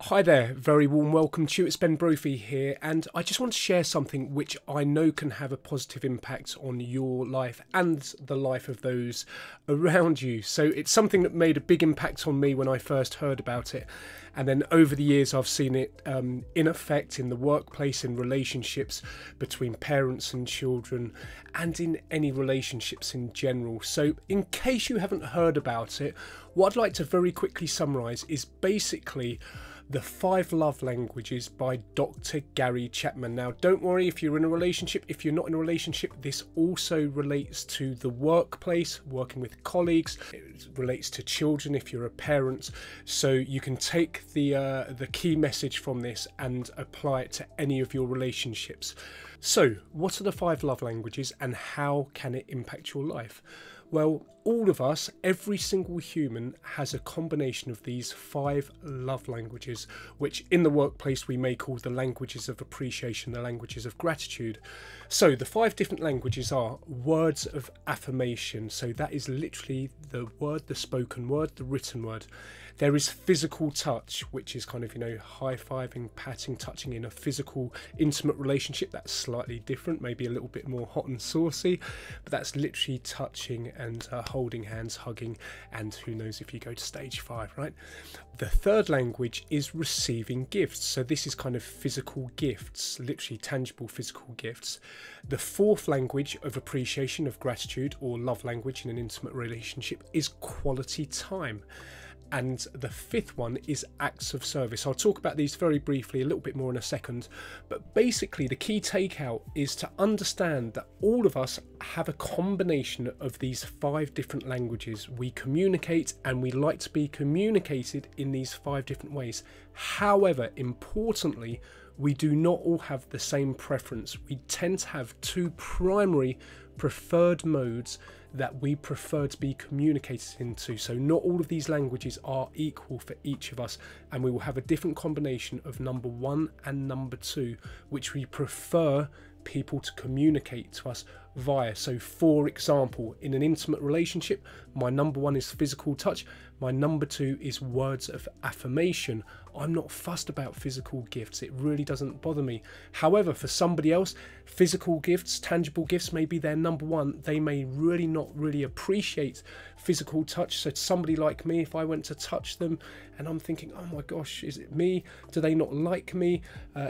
Hi there, very warm welcome to you. It's Brophy here, and I just want to share something which I know can have a positive impact on your life and the life of those around you. So it's something that made a big impact on me when I first heard about it, and then over the years I've seen it in effect in the workplace, in relationships between parents and children, and in any relationships in general. So in case you haven't heard about it, what I'd like to very quickly summarise is basically The 5 Love Languages by Dr. Gary Chapman. Now, don't worry if you're in a relationship. If you're not in a relationship, this also relates to the workplace, working with colleagues. It relates to children if you're a parent. So you can take the key message from this and apply it to any of your relationships. So, what are the 5 love languages and how can it impact your life? Well, all of us, every single human, has a combination of these 5 love languages, which in the workplace we may call the languages of appreciation, the languages of gratitude. So the 5 different languages are words of affirmation. So that is literally the word, the spoken word, the written word. There is physical touch, which is kind of, high-fiving, patting, touching in a physical, intimate relationship. That's slightly different, maybe a little bit more hot and saucy, but that's literally touching and holding hands, hugging, and who knows if you go to stage 5, right? The third language is receiving gifts. So this is kind of physical gifts, literally tangible physical gifts. The fourth language of appreciation, of gratitude, or love language in an intimate relationship is quality time. And the fifth one is acts of service. I'll talk about these very briefly, a little bit more in a second. But basically, the key takeout is to understand that all of us have a combination of these 5 different languages. We communicate and we like to be communicated in these 5 different ways. However, importantly, we do not all have the same preference. We tend to have 2 primary preferred modes that we prefer to be communicated into. So not all of these languages are equal for each of us, and we will have a different combination of number 1 and number 2, which we prefer people to communicate to us via. So for example, in an intimate relationship, my number 1 is physical touch, my number 2 is words of affirmation. I'm not fussed about physical gifts, it really doesn't bother me. However, for somebody else, physical gifts, tangible gifts may be their number 1. They may not really appreciate physical touch. So to somebody like me, if I went to touch them and I'm thinking, oh my gosh, is it me? Do they not like me?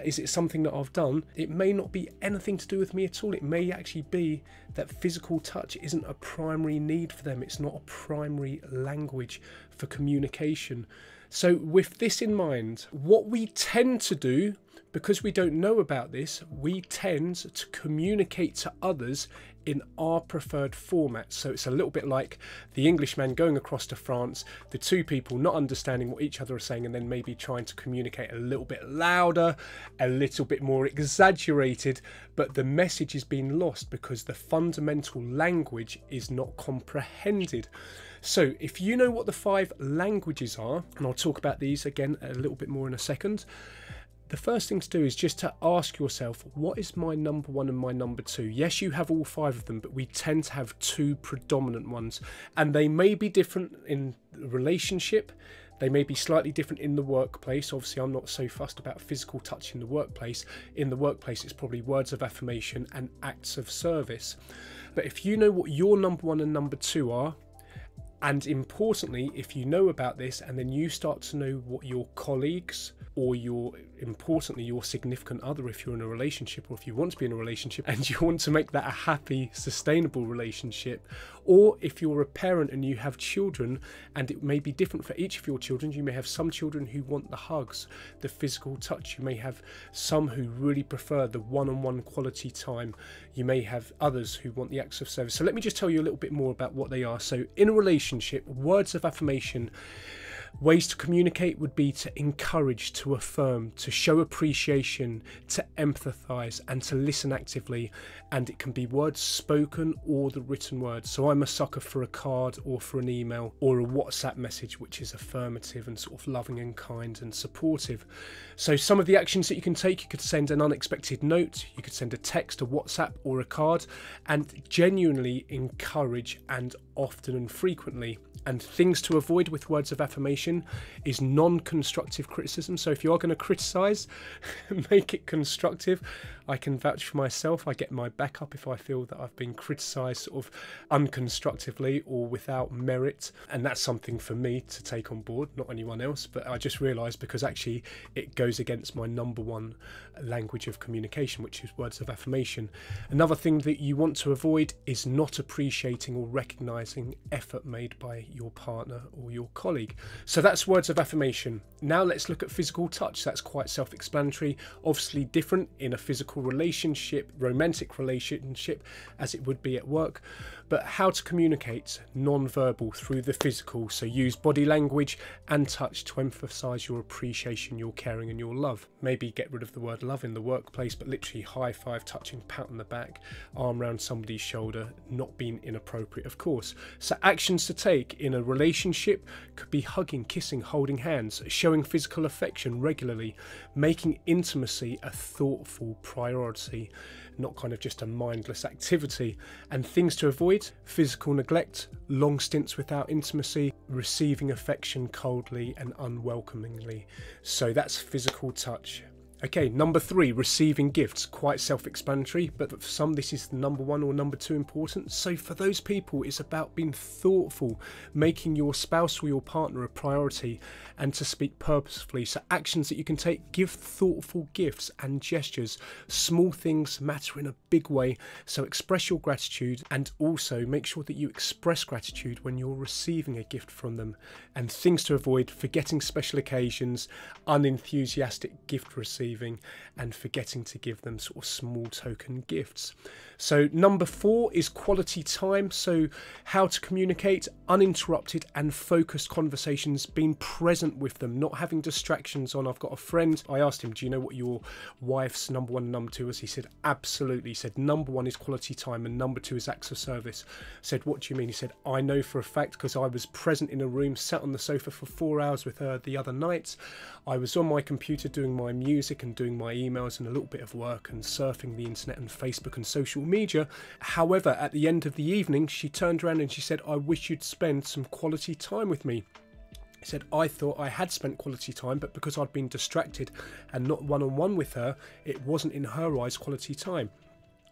Is it something that I've done? It may not be anything to do with me at all. It may actually be that physical touch isn't a primary need for them. It's not a primary language for communication. So with this in mind, what we tend to do, because we don't know about this, we tend to communicate to others in our preferred format. So it's a little bit like the Englishman going across to France, the 2 people not understanding what each other are saying, and then maybe trying to communicate a little bit louder, a little bit more exaggerated, but the message is being lost because the fundamental language is not comprehended. So if you know what the 5 languages are, and I'll talk about these again a little bit more in a second, the first thing to do is just to ask yourself, what is my number 1 and my number 2? Yes, you have all 5 of them, but we tend to have 2 predominant ones, and they may be different in the relationship. They may be slightly different in the workplace. Obviously, I'm not so fussed about physical touch in the workplace. In the workplace, it's probably words of affirmation and acts of service. But if you know what your number 1 and number 2 are, and importantly, if you know about this and then you start to know what your colleagues or importantly your significant other, if you're in a relationship or if you want to be in a relationship and you want to make that a happy, sustainable relationship, or if you're a parent and you have children and it may be different for each of your children. You may have some children who want the hugs, the physical touch. You may have some who really prefer the one-on-one quality time. You may have others who want the acts of service. So let me just tell you a little bit more about what they are. So in a relationship, words of affirmation, ways to communicate would be to encourage, to affirm, to show appreciation, to empathise and to listen actively. And it can be words spoken or the written word. So I'm a sucker for a card or for an email or a WhatsApp message, which is affirmative and sort of loving and kind and supportive. So some of the actions that you can take, you could send an unexpected note, you could send a text, a WhatsApp or a card, and genuinely encourage and often and frequently. And things to avoid with words of affirmation is non-constructive criticism. So if you are going to criticize, make it constructive. I can vouch for myself. I get my back up if I feel that I've been criticized sort of unconstructively or without merit. And that's something for me to take on board, not anyone else. But I just realized, because actually it goes against my number one language of communication, which is words of affirmation. Another thing that you want to avoid is not appreciating or recognizing effort made by your partner or your colleague. So that's words of affirmation. Now let's look at physical touch. That's quite self-explanatory, obviously different in a physical relationship, romantic relationship, as it would be at work. But how to communicate non-verbal through the physical. So use body language and touch to emphasize your appreciation, your caring and your love. Maybe get rid of the word love in the workplace, but literally high five, touching, pat on the back, arm around somebody's shoulder, not being inappropriate, of course. So actions to take in a relationship could be hugging, kissing, holding hands, showing physical affection regularly, making intimacy a thoughtful priority, not kind of just a mindless activity. And things to avoid: physical neglect, long stints without intimacy, receiving affection coldly and unwelcomingly. So that's physical touch. Okay, number 3, receiving gifts. Quite self-explanatory, but for some this is number 1 or number 2 important. So for those people, it's about being thoughtful, making your spouse or your partner a priority, and to speak purposefully. So actions that you can take: give thoughtful gifts and gestures. Small things matter in a big way, so express your gratitude, and also make sure that you express gratitude when you're receiving a gift from them. And things to avoid: forgetting special occasions, unenthusiastic gift receiving, and forgetting to give them sort of small token gifts. So number 4 is quality time. So how to communicate: uninterrupted and focused conversations, being present with them, not having distractions on. I've got a friend, I asked him, do you know what your wife's number 1 and number 2 was? He said absolutely. He said number 1 is quality time and number 2 is acts of service. I said, what do you mean? He said, I know for a fact because I was present in a room, sat on the sofa for 4 hours with her the other night. I was on my computer doing my music and doing my emails and a little bit of work and surfing the internet and Facebook and social media. However, at the end of the evening, she turned around and she said, I wish you'd spend some quality time with me. He said, I thought I had spent quality time, but because I'd been distracted and not one-on-one with her, it wasn't in her eyes quality time.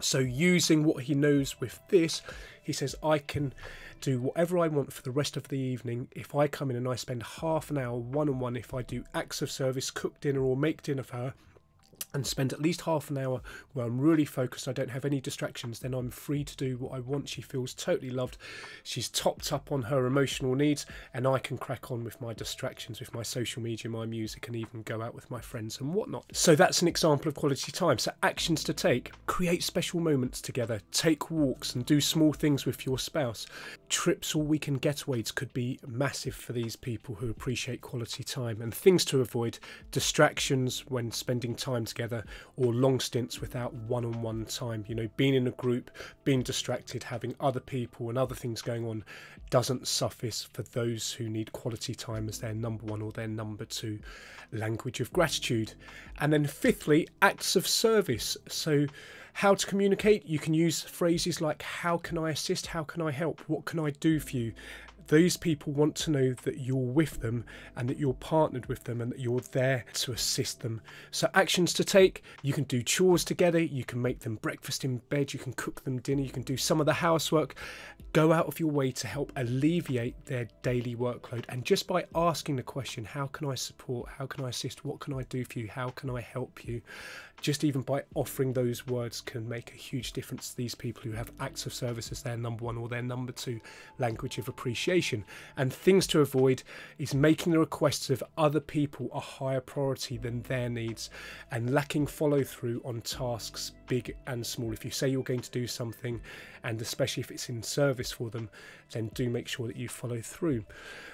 So using what he knows with this, he says, I can do whatever I want for the rest of the evening if I come in and I spend half an hour one-on-one, if I do acts of service, cook dinner or make dinner for her, and spend at least half an hour where I'm really focused, I don't have any distractions, then I'm free to do what I want. She feels totally loved, she's topped up on her emotional needs, and I can crack on with my distractions, with my social media, my music, and even go out with my friends and whatnot. So that's an example of quality time. So actions to take: create special moments together, take walks and do small things with your spouse. Trips or weekend getaways could be massive for these people who appreciate quality time. And things to avoid: distractions when spending time together, or long stints without one-on-one time. You know, being in a group, being distracted, having other people and other things going on doesn't suffice for those who need quality time as their number 1 or their number 2 language of gratitude. And then fifthly, acts of service. So how to communicate: you can use phrases like, how can I assist, how can I help, what can I do for you? Those people want to know that you're with them and that you're partnered with them and that you're there to assist them. So actions to take: you can do chores together, you can make them breakfast in bed, you can cook them dinner, you can do some of the housework. Go out of your way to help alleviate their daily workload. And just by asking the question, how can I support, how can I assist, what can I do for you, how can I help you, just even by offering those words can make a huge difference to these people who have acts of service as their number 1 or their number 2 language of appreciation. And things to avoid is making the requests of other people a higher priority than their needs, and lacking follow through on tasks big and small. If you say you're going to do something, and especially if it's in service for them, then do make sure that you follow through.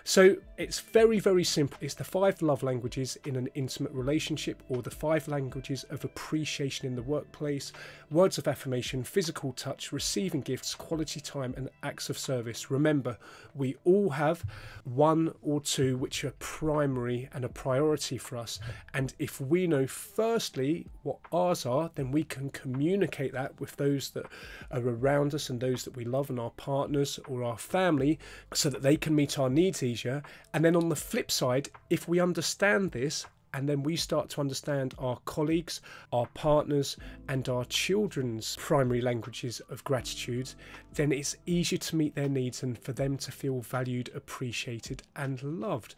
So it's very, very simple. It's the 5 love languages in an intimate relationship, or the 5 languages of appreciation in the workplace: words of affirmation, physical touch, receiving gifts, quality time, and acts of service. Remember, we all have 1 or 2 which are primary and a priority for us. And if we know firstly what ours are, then we can communicate that with those that are around us and those that we love and our partners or our family, so that they can meet our needs easier. And then on the flip side, if we understand this, and then we start to understand our colleagues, our partners, and our children's primary languages of gratitude, then it's easier to meet their needs and for them to feel valued, appreciated, and loved.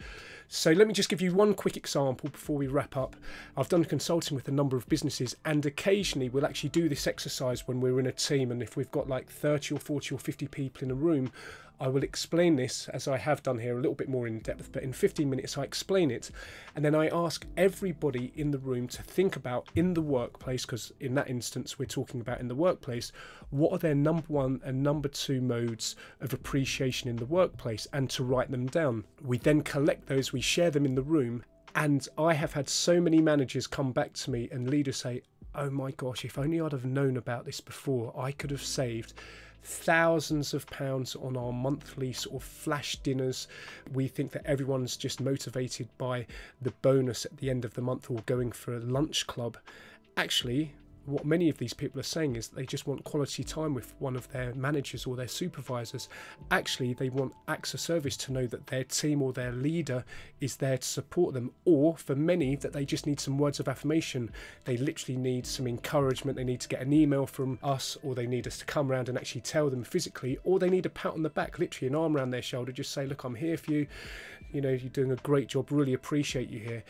So let me just give you one quick example before we wrap up. I've done consulting with a number of businesses, and occasionally we'll actually do this exercise when we're in a team, and if we've got like 30 or 40 or 50 people in a room, I will explain this, as I have done here, a little bit more in depth, but in 15 minutes I explain it, and then I ask everybody in the room to think about, in the workplace, because in that instance we're talking about in the workplace, what are their number one and number two modes of appreciation in the workplace, and to write them down. We then collect those, we share them in the room, and I have had so many managers come back to me and leaders say, oh my gosh, if only I'd have known about this before, I could have saved thousands of pounds on our monthly sort of flash dinners. We think that everyone's just motivated by the bonus at the end of the month or going for a lunch club. Actually, what many of these people are saying is that they just want quality time with one of their managers or their supervisors. Actually, they want acts of service, to know that their team or their leader is there to support them, or for many that they just need some words of affirmation. They literally need some encouragement. They need to get an email from us, or they need us to come around and actually tell them physically, or they need a pat on the back, literally an arm around their shoulder, just say, look, I'm here for you, you know, you're doing a great job, really appreciate you here.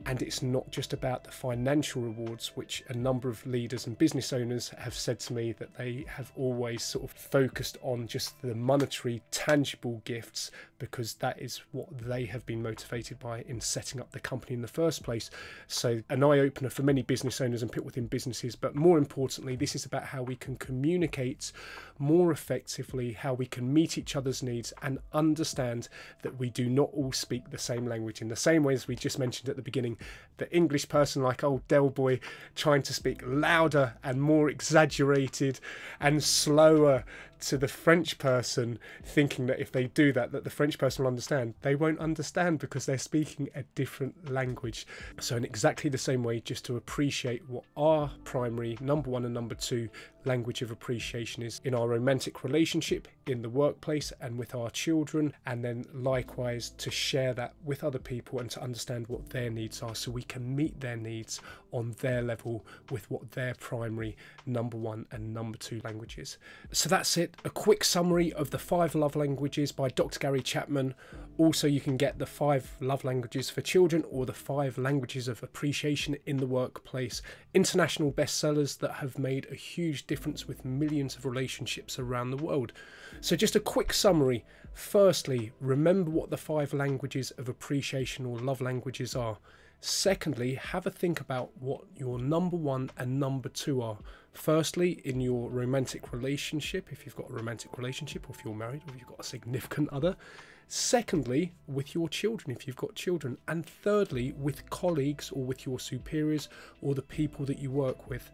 And it's not just about the financial rewards, which a number of leaders and business owners have said to me that they have always sort of focused on just the monetary, tangible gifts, because that is what they have been motivated by in setting up the company in the first place. So an eye-opener for many business owners and people within businesses, but more importantly, this is about how we can communicate more effectively, how we can meet each other's needs and understand that we do not all speak the same language. In the same way as we just mentioned at the beginning, the English person like old Del Boy trying to speak louder and more exaggerated and slower to the French person, thinking that if they do that, that the French person will understand. They won't understand because they're speaking a different language. So in exactly the same way, just to appreciate what our primary number one and number two language of appreciation is in our romantic relationship, in the workplace, and with our children, and then likewise to share that with other people and to understand what their needs are, so we can meet their needs on their level with what their primary number one and number two language is. So that's it. A quick summary of the 5 love languages by Dr. Gary Chapman. Also, you can get the 5 love languages for children, or the 5 languages of appreciation in the workplace. International bestsellers that have made a huge difference with millions of relationships around the world. So just a quick summary. Firstly, remember what the 5 languages of appreciation or love languages are. Secondly, have a think about what your number one and number two are. Firstly, in your romantic relationship, if you've got a romantic relationship, or if you're married, or if you've got a significant other. Secondly, with your children, if you've got children. And thirdly, with colleagues or with your superiors or the people that you work with.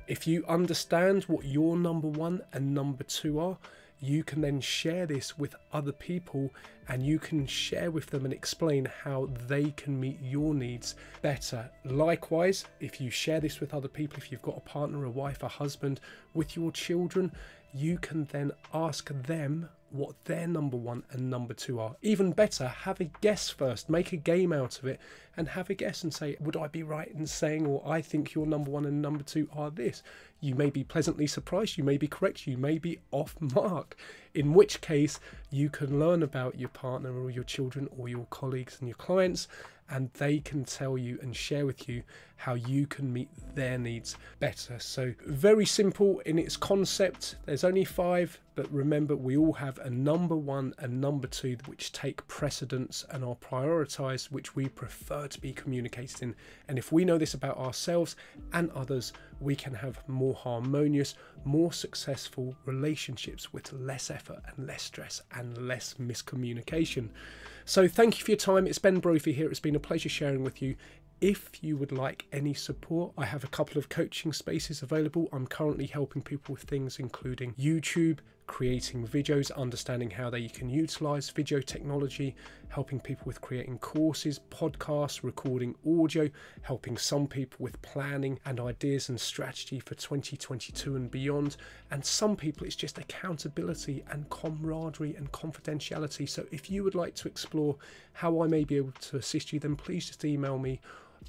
If you understand what your number one and number two are, you can then share this with other people, and you can share with them and explain how they can meet your needs better. Likewise, if you share this with other people, if you've got a partner, a wife, a husband, with your children, you can then ask them what their number one and number two are. Even better, have a guess first, make a game out of it and have a guess and say, would I be right in saying, or I think your number one and number two are this? You may be pleasantly surprised, you may be correct, you may be off mark, in which case you can learn about your partner or your children or your colleagues and your clients, and they can tell you and share with you how you can meet their needs better. So very simple in its concept. There's only 5, but remember, we all have a number one and number two which take precedence and are prioritized, which we prefer to be communicated in. And if we know this about ourselves and others, we can have more harmonious, more successful relationships with less effort and less stress and less miscommunication. So thank you for your time. It's Ben Brophy here. It's been a pleasure sharing with you. If you would like any support, I have a couple of coaching spaces available. I'm currently helping people with things including YouTube, creating videos, understanding how they can utilize video technology, helping people with creating courses, podcasts, recording audio, helping some people with planning and ideas and strategy for 2022 and beyond. And some people it's just accountability and camaraderie and confidentiality. So if you would like to explore how I may be able to assist you, then please just email me,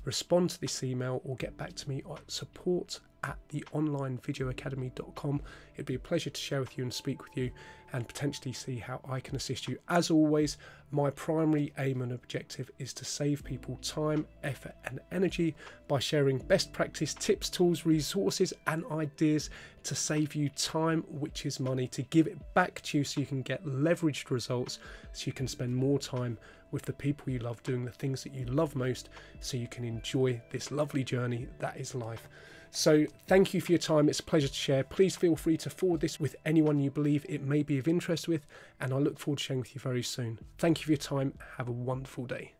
respond to this email, or get back to me at support@theonlinevideoacademy.com. It'd be a pleasure to share with you and speak with you and potentially see how I can assist you. As always, my primary aim and objective is to save people time, effort and energy by sharing best practice tips, tools, resources and ideas to save you time, which is money, to give it back to you so you can get leveraged results, so you can spend more time with the people you love, doing the things that you love most, so you can enjoy this lovely journey that is life. So thank you for your time. It's a pleasure to share. Please feel free to forward this with anyone you believe it may be of interest with, and I look forward to sharing with you very soon. Thank you for your time. Have a wonderful day.